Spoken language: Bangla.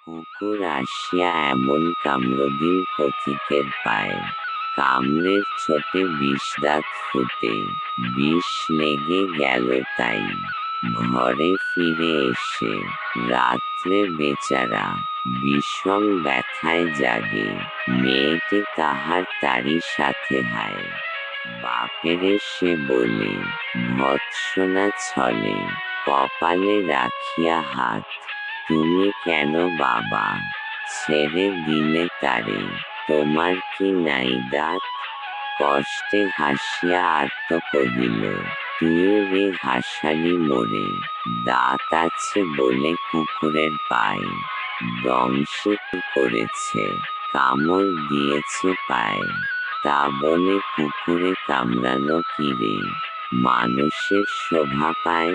কুকুর আসিয়া এমন কামড় দিল পথিকের পায়ে, কামড়ের চোটে বিষদাঁত ফুটে বিষ লেগে গেল তাই। ঘরে ফিরে এসে রাত্রে বেচারা বিষম ব্যথায় জাগে, মেয়েটি তাহার তারই সাথে হায়। বাপেরে সে বলে ভৎসনা ছলে, কপালে রাখিয়া হাত, তুমি কেন বাবা ছেড়ে দিলে তারে, তোমার কি নাই দাঁত? কষ্টে হাসিয়া আর্ত কহিল, তুই রে হাসালি মোরে, দাঁত আছে বলে কুকুরের পায়ে, দংশে করেছে, কামড় দিয়েছে পায়ে, তা বলে কুকুরে কামড়ানো কি রে, মানুষের শোভা পায়?